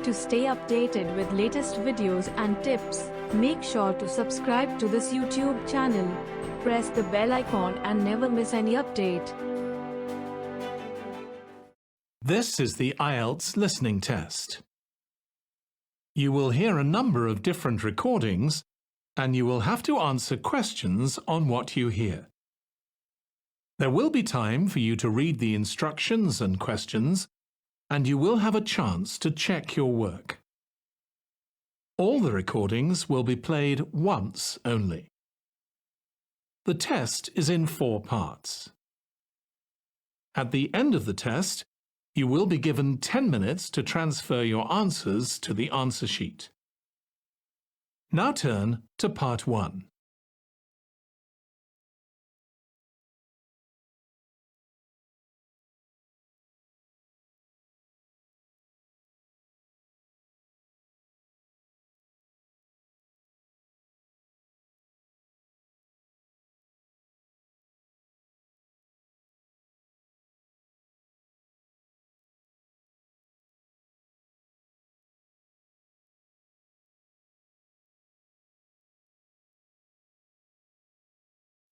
To stay updated with latest videos and tips, make sure to subscribe to this YouTube channel. Press the bell icon and never miss any update. This is the IELTS listening test. You will hear a number of different recordings and you will have to answer questions on what you hear. There will be time for you to read the instructions and questions, and you will have a chance to check your work. All the recordings will be played once only. The test is in 4 parts. At the end of the test, you will be given 10 minutes to transfer your answers to the answer sheet. Now turn to part 1.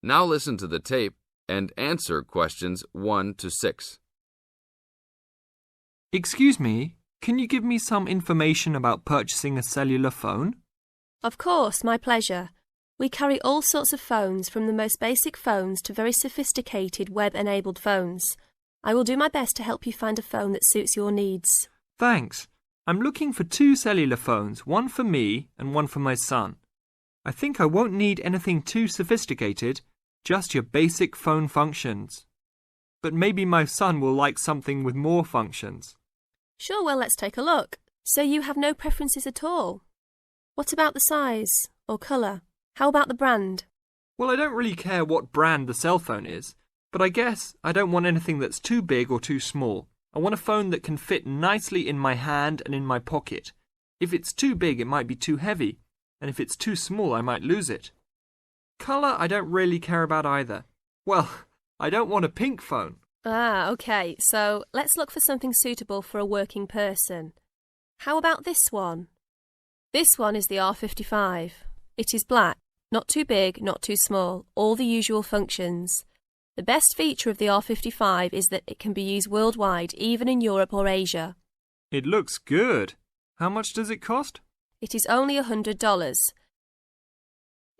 Now listen to the tape and answer questions 1 to 6. Excuse me, can you give me some information about purchasing a cellular phone? Of course, my pleasure. We carry all sorts of phones, from the most basic phones to very sophisticated web-enabled phones. I will do my best to help you find a phone that suits your needs. Thanks. I'm looking for 2 cellular phones, one for me and one for my son. I think I won't need anything too sophisticated, just your basic phone functions. But maybe my son will like something with more functions. Sure, well, let's take a look. So you have no preferences at all? What about the size or colour? How about the brand? Well, I don't really care what brand the cell phone is, but I guess I don't want anything that's too big or too small. I want a phone that can fit nicely in my hand and in my pocket. If it's too big, it might be too heavy, and if it's too small, I might lose it. Colour I don't really care about either. Well, I don't want a pink phone. Ah, OK, so let's look for something suitable for a working person. How about this one? This one is the R55. It is black, not too big, not too small, all the usual functions. The best feature of the R55 is that it can be used worldwide, even in Europe or Asia. It looks good. How much does it cost? It is only $100.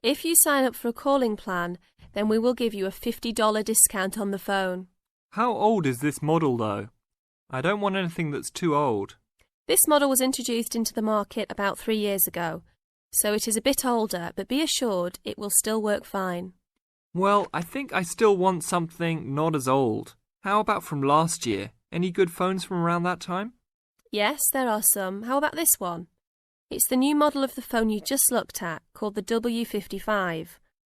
If you sign up for a calling plan, then we will give you a $50 discount on the phone. How old is this model, though? I don't want anything that's too old. This model was introduced into the market about 3 years ago, so it is a bit older, but be assured it will still work fine. Well, I think I still want something not as old. How about from last year? Any good phones from around that time? Yes, there are some. How about this one? It's the new model of the phone you just looked at, called the W55.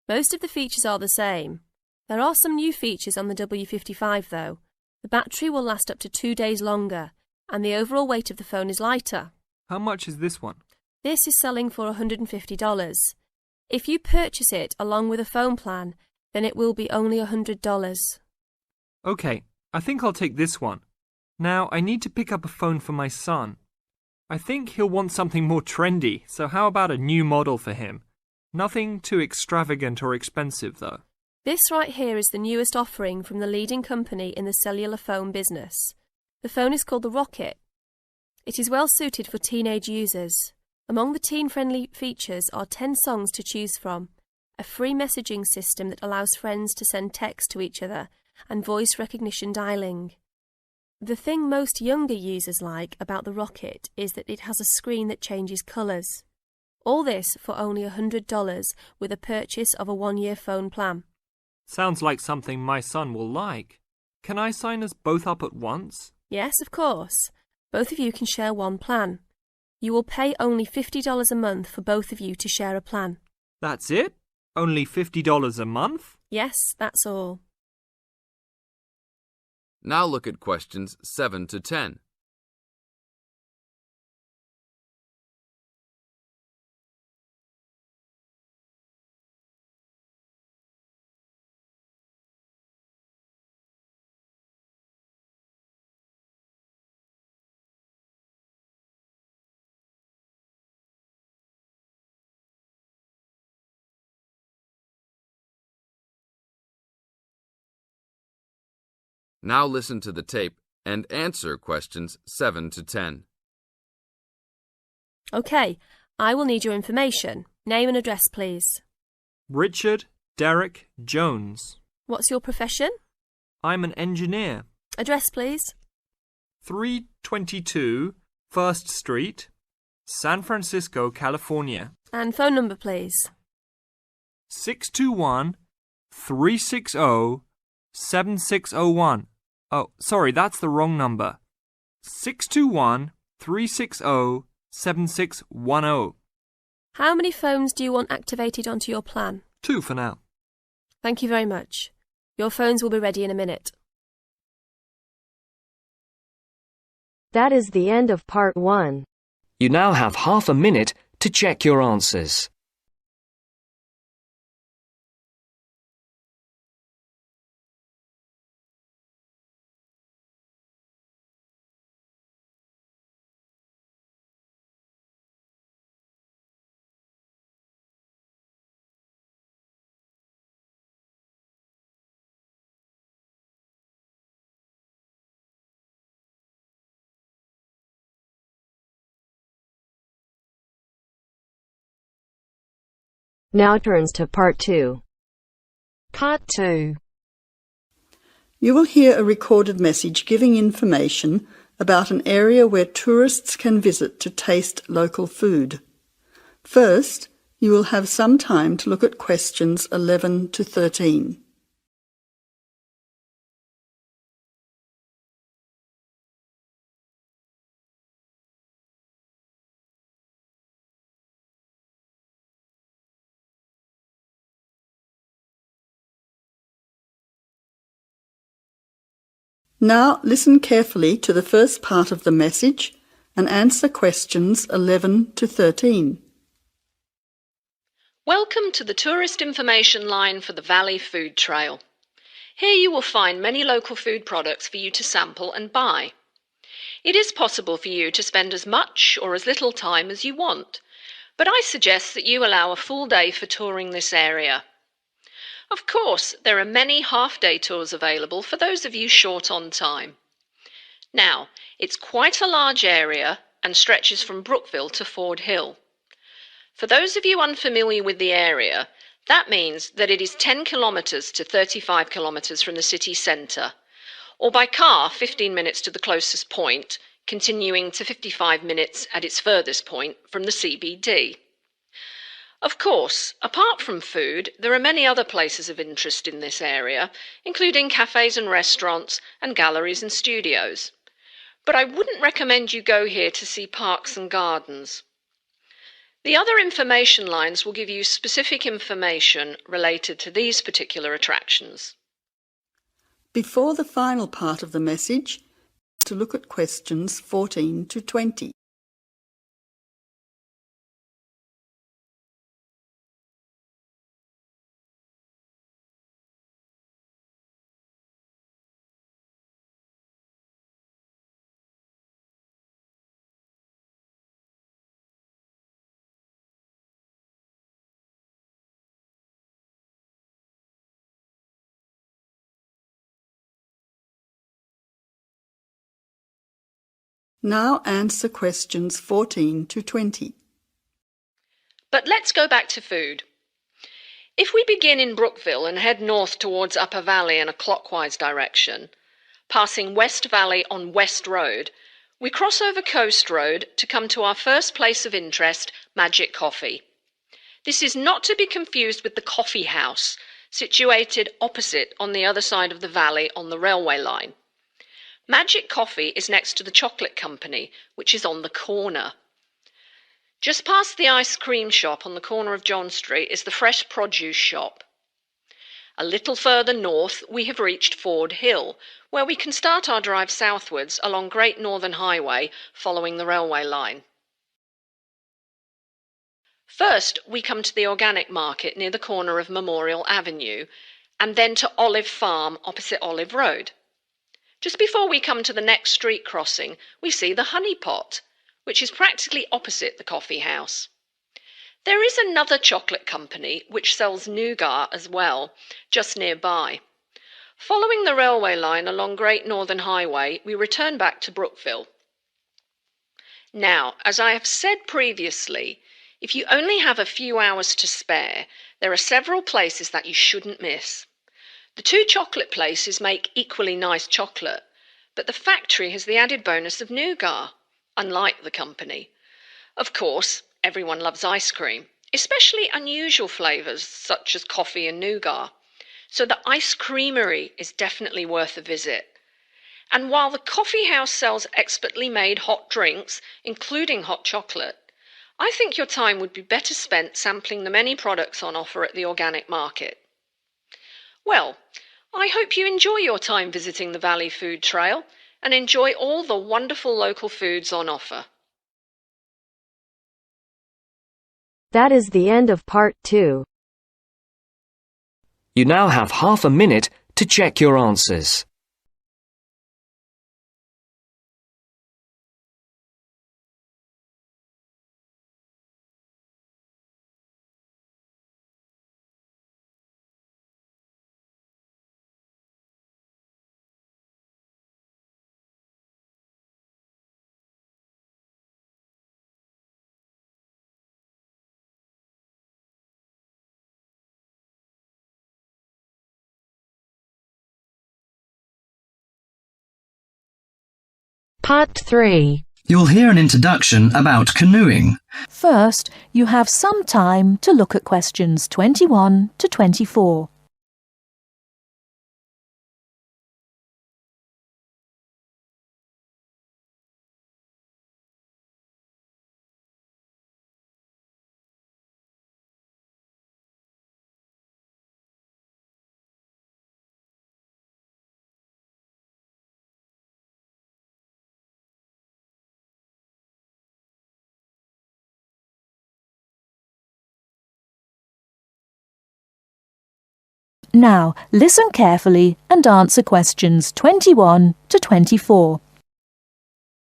Most of the features are the same. There are some new features on the W55 though. The battery will last up to 2 days longer, and the overall weight of the phone is lighter. How much is this one? This is selling for $150. If you purchase it along with a phone plan, then it will be only $100. OK, I think I'll take this one. Now, I need to pick up a phone for my son. I think he'll want something more trendy, so how about a new model for him? Nothing too extravagant or expensive, though. This right here is the newest offering from the leading company in the cellular phone business. The phone is called the Rocket. It is well suited for teenage users. Among the teen-friendly features are 10 songs to choose from, a free messaging system that allows friends to send text to each other, and voice recognition dialing. The thing most younger users like about the Rocket is that it has a screen that changes colours. All this for only $100 with a purchase of a 1-year phone plan. Sounds like something my son will like. Can I sign us both up at once? Yes, of course. Both of you can share one plan. You will pay only $50 a month for both of you to share a plan. That's it? Only $50 a month? Yes, that's all. Now look at questions 7 to 10. Now listen to the tape and answer questions 7 to 10. OK, I will need your information. Name and address, please. Richard Derek Jones. What's your profession? I'm an engineer. Address, please. 322 First Street, San Francisco, California. And phone number, please. 621-360-7601. Oh, sorry, that's the wrong number. 621-360-7610. How many phones do you want activated onto your plan? 2 for now. Thank you very much. Your phones will be ready in a minute. That is the end of part 1. You now have half a minute to check your answers. Now turns to part 2. Part 2. You will hear a recorded message giving information about an area where tourists can visit to taste local food. First, you will have some time to look at questions 11 to 13. Now listen carefully to the first part of the message and answer questions 11 to 13. Welcome to the tourist information line for the Valley Food Trail. Here you will find many local food products for you to sample and buy. It is possible for you to spend as much or as little time as you want, but I suggest that you allow a full day for touring this area. Of course, there are many half-day tours available for those of you short on time. Now, it's quite a large area and stretches from Brookville to Ford Hill. For those of you unfamiliar with the area, that means that it is 10 kilometres to 35 kilometres from the city centre, or by car 15 minutes to the closest point, continuing to 55 minutes at its furthest point from the CBD. Of course, apart from food, there are many other places of interest in this area, including cafes and restaurants and galleries and studios. But I wouldn't recommend you go here to see parks and gardens. The other information lines will give you specific information related to these particular attractions. Before the final part of the message, to look at questions 14 to 20. Now answer questions 14 to 20. But let's go back to food. If we begin in Brookville and head north towards Upper Valley in a clockwise direction, passing West Valley on West Road, we cross over Coast Road to come to our first place of interest, Magic Coffee. This is not to be confused with the Coffee House, situated opposite on the other side of the valley on the railway line. Magic Coffee is next to the Chocolate Company, which is on the corner. Just past the ice cream shop on the corner of John Street is the fresh produce shop. A little further north we have reached Ford Hill, where we can start our drive southwards along Great Northern Highway following the railway line. First we come to the organic market near the corner of Memorial Avenue, and then to Olive Farm opposite Olive Road. Just before we come to the next street crossing, we see the Honey Pot, which is practically opposite the coffee house. There is another chocolate company which sells nougat as well, just nearby. Following the railway line along Great Northern Highway, we return back to Brookville. Now, as I have said previously, if you only have a few hours to spare, there are several places that you shouldn't miss. The two chocolate places make equally nice chocolate, but the factory has the added bonus of nougat, unlike the company. Of course, everyone loves ice cream, especially unusual flavours such as coffee and nougat, so the ice creamery is definitely worth a visit. And while the coffee house sells expertly made hot drinks, including hot chocolate, I think your time would be better spent sampling the many products on offer at the organic market. Well, I hope you enjoy your time visiting the Valley Food Trail and enjoy all the wonderful local foods on offer. That is the end of part 2. You now have half a minute to check your answers. Part 3. You'll hear an introduction about canoeing. First, you have some time to look at questions 21 to 24. Now, listen carefully and answer questions 21 to 24.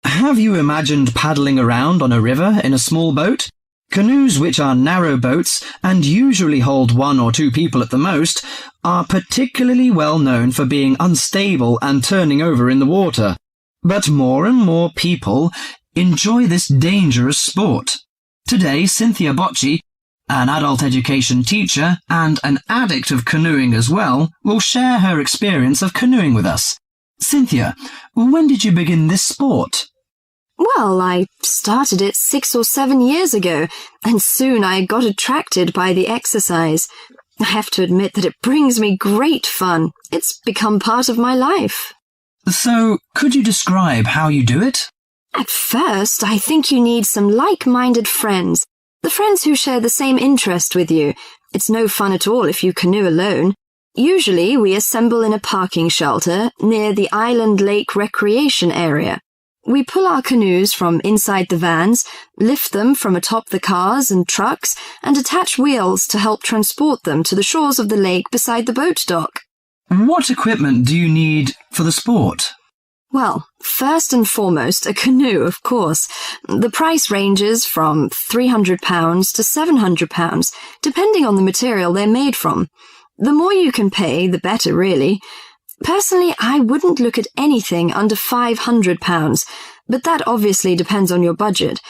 Have you imagined paddling around on a river in a small boat? Canoes, which are narrow boats and usually hold 1 or 2 people at the most, are particularly well known for being unstable and turning over in the water. But more and more people enjoy this dangerous sport. Today, Cynthia Bocci, an adult education teacher and an addict of canoeing as well, will share her experience of canoeing with us. Cynthia, when did you begin this sport? Well, I started it 6 or 7 years ago, and soon I got attracted by the exercise. I have to admit that it brings me great fun. It's become part of my life. So, could you describe how you do it? At first, I think you need some like-minded friends. The friends who share the same interest with you. It's no fun at all if you canoe alone. Usually, we assemble in a parking shelter near the Island Lake Recreation Area. We pull our canoes from inside the vans, lift them from atop the cars and trucks, and attach wheels to help transport them to the shores of the lake beside the boat dock. What equipment do you need for the sport? Well, first and foremost, a canoe, of course. The price ranges from £300 to £700, depending on the material they're made from. The more you can pay, the better, really. Personally, I wouldn't look at anything under £500, but that obviously depends on your budget.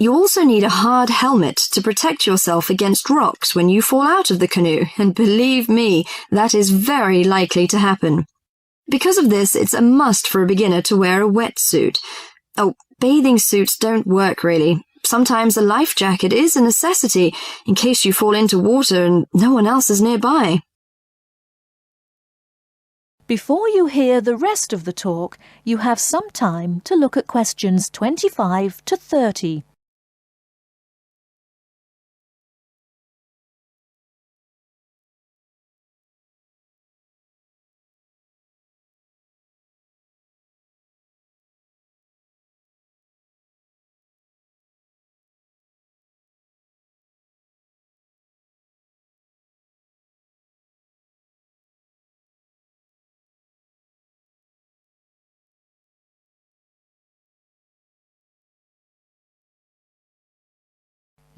You also need a hard helmet to protect yourself against rocks when you fall out of the canoe, and believe me, that is very likely to happen. Because of this, it's a must for a beginner to wear a wetsuit. Oh, bathing suits don't work really. Sometimes a life jacket is a necessity in case you fall into water and no one else is nearby. Before you hear the rest of the talk, you have some time to look at questions 25 to 30.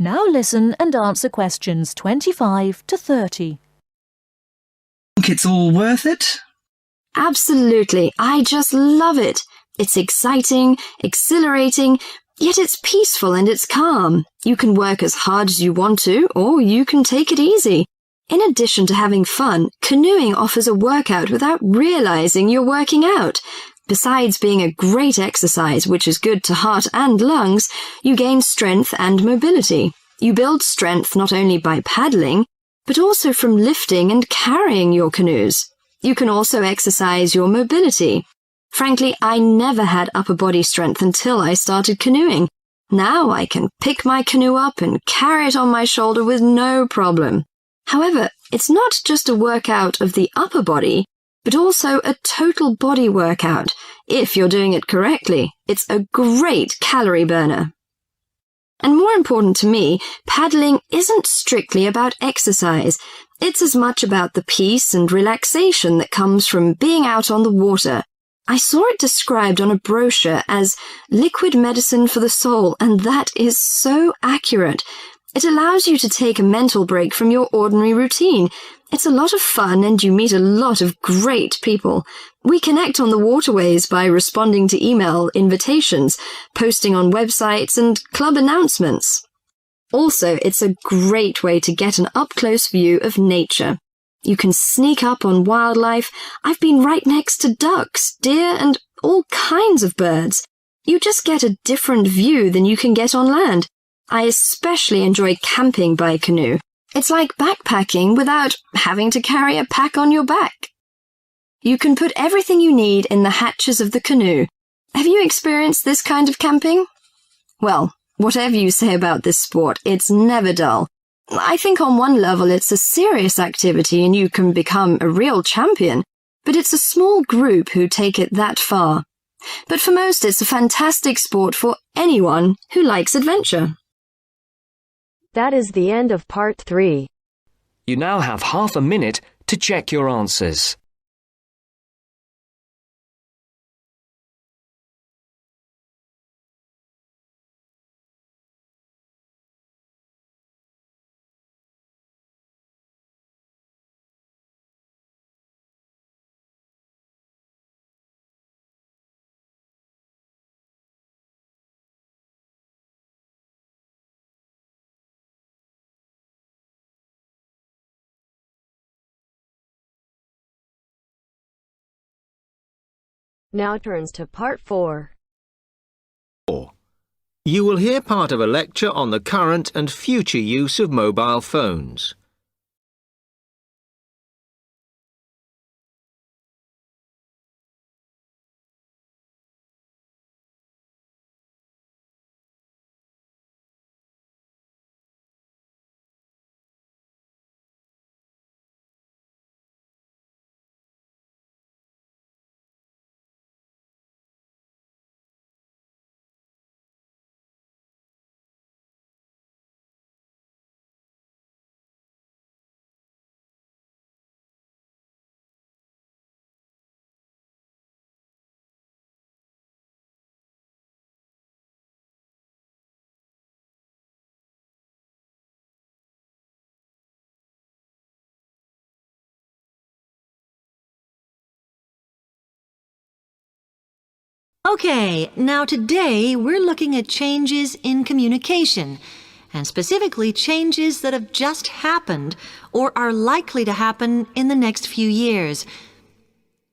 Now listen and answer questions 25 to 30. Think it's all worth it? Absolutely. I just love it. It's exciting, exhilarating, yet it's peaceful and it's calm. You can work as hard as you want to, or you can take it easy. In addition to having fun, canoeing offers a workout without realizing you're working out. Besides being a great exercise, which is good to heart and lungs, you gain strength and mobility. You build strength not only by paddling, but also from lifting and carrying your canoes. You can also exercise your mobility. Frankly, I never had upper body strength until I started canoeing. Now I can pick my canoe up and carry it on my shoulder with no problem. However, it's not just a workout of the upper body, but also a total body workout. If you're doing it correctly, it's a great calorie burner. And more important to me, paddling isn't strictly about exercise. It's as much about the peace and relaxation that comes from being out on the water. I saw it described on a brochure as liquid medicine for the soul, and that is so accurate. It allows you to take a mental break from your ordinary routine. It's a lot of fun and you meet a lot of great people. We connect on the waterways by responding to email invitations, posting on websites and club announcements. Also, it's a great way to get an up-close view of nature. You can sneak up on wildlife. I've been right next to ducks, deer, and all kinds of birds. You just get a different view than you can get on land. I especially enjoy camping by canoe. It's like backpacking without having to carry a pack on your back. You can put everything you need in the hatches of the canoe. Have you experienced this kind of camping? Well, whatever you say about this sport, it's never dull. I think on one level it's a serious activity and you can become a real champion, but it's a small group who take it that far. But for most, it's a fantastic sport for anyone who likes adventure. That is the end of part 3. You now have half a minute to check your answers. Now turns to part 4. You will hear part of a lecture on the current and future use of mobile phones. Okay, now today we're looking at changes in communication, and specifically changes that have just happened or are likely to happen in the next few years.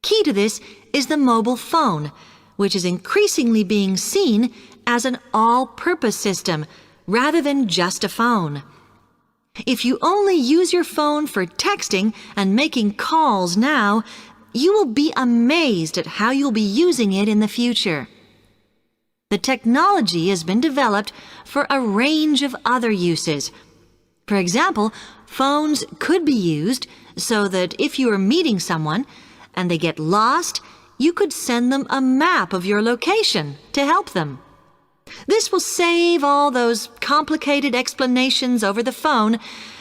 Key to this is the mobile phone, which is increasingly being seen as an all-purpose system rather than just a phone. If you only use your phone for texting and making calls now, you will be amazed at how you'll be using it in the future. The technology has been developed for a range of other uses. For example, phones could be used so that if you are meeting someone and they get lost, you could send them a map of your location to help them. This will save all those complicated explanations over the phone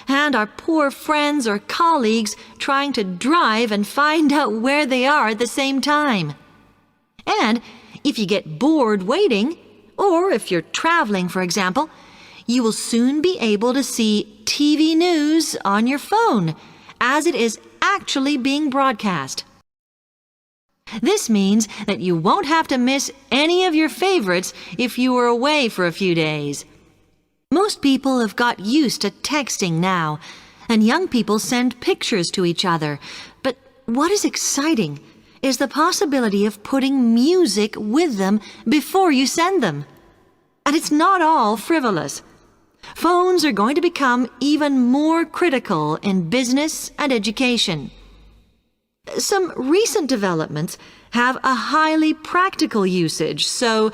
and our poor friends or colleagues trying to drive and find out where they are at the same time. And if you get bored waiting, or if you're traveling, for example, you will soon be able to see TV news on your phone as it is actually being broadcast. This means that you won't have to miss any of your favorites if you were away for a few days. Most people have got used to texting now, and young people send pictures to each other. But what is exciting is the possibility of putting music with them before you send them. And it's not all frivolous. Phones are going to become even more critical in business and education. Some recent developments have a highly practical usage. So,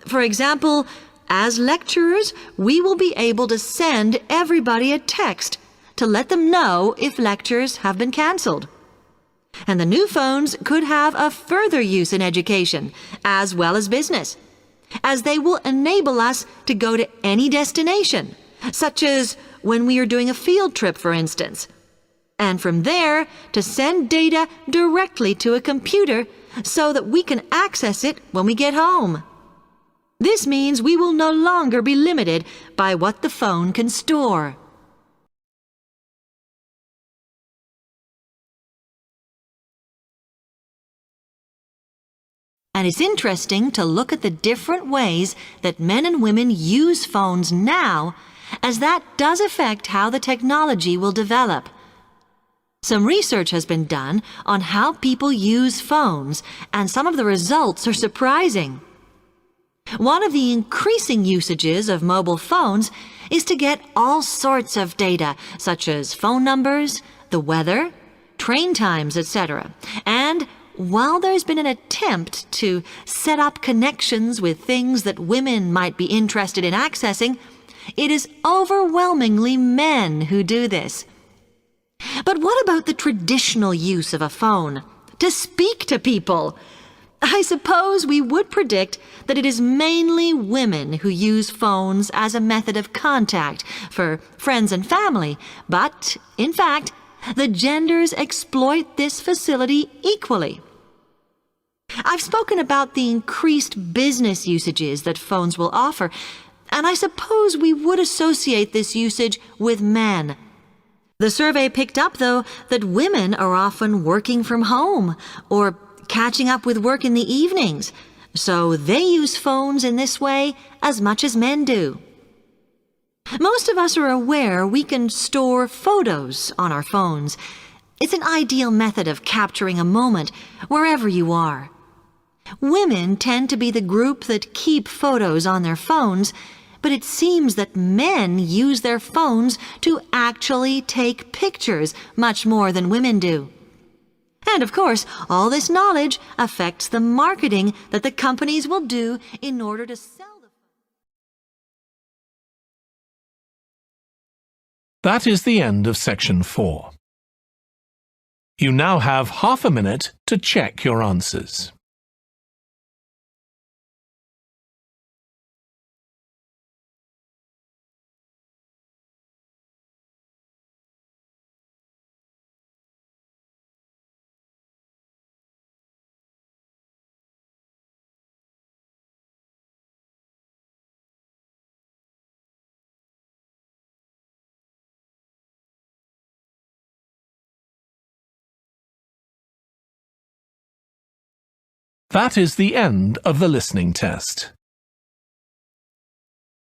for example, as lecturers, we will be able to send everybody a text to let them know if lectures have been cancelled. And the new phones could have a further use in education, as well as business, as they will enable us to go to any destination, such as when we are doing a field trip, for instance, and from there to send data directly to a computer so that we can access it when we get home. This means we will no longer be limited by what the phone can store. And it's interesting to look at the different ways that men and women use phones now, as that does affect how the technology will develop. Some research has been done on how people use phones, and some of the results are surprising. One of the increasing usages of mobile phones is to get all sorts of data, such as phone numbers, the weather, train times, etc. And while there's been an attempt to set up connections with things that women might be interested in accessing, it is overwhelmingly men who do this. But what about the traditional use of a phone? To speak to people? I suppose we would predict that it is mainly women who use phones as a method of contact for friends and family, but, in fact, the genders exploit this facility equally. I've spoken about the increased business usages that phones will offer, and I suppose we would associate this usage with men. The survey picked up, though, that women are often working from home or catching up with work in the evenings, so they use phones in this way as much as men do. Most of us are aware we can store photos on our phones. It's an ideal method of capturing a moment wherever you are. Women tend to be the group that keep photos on their phones, but it seems that men use their phones to actually take pictures much more than women do. And of course, all this knowledge affects the marketing that the companies will do in order to sell the phone. That is the end of section 4. You now have half a minute to check your answers. That is the end of the listening test.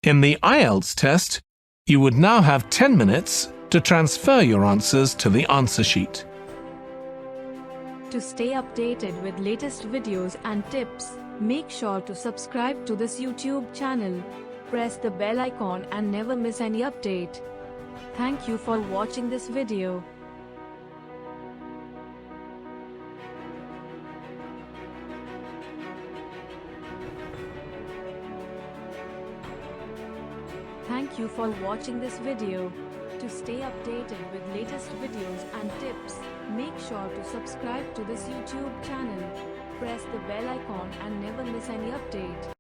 In the IELTS test, you would now have 10 minutes to transfer your answers to the answer sheet. To stay updated with latest videos and tips, make sure to subscribe to this YouTube channel. Press the bell icon and never miss any update. Thank you for watching this video. Thank you for watching this video. To stay updated with latest videos and tips, make sure to subscribe to this YouTube channel. Press the bell icon and never miss any update.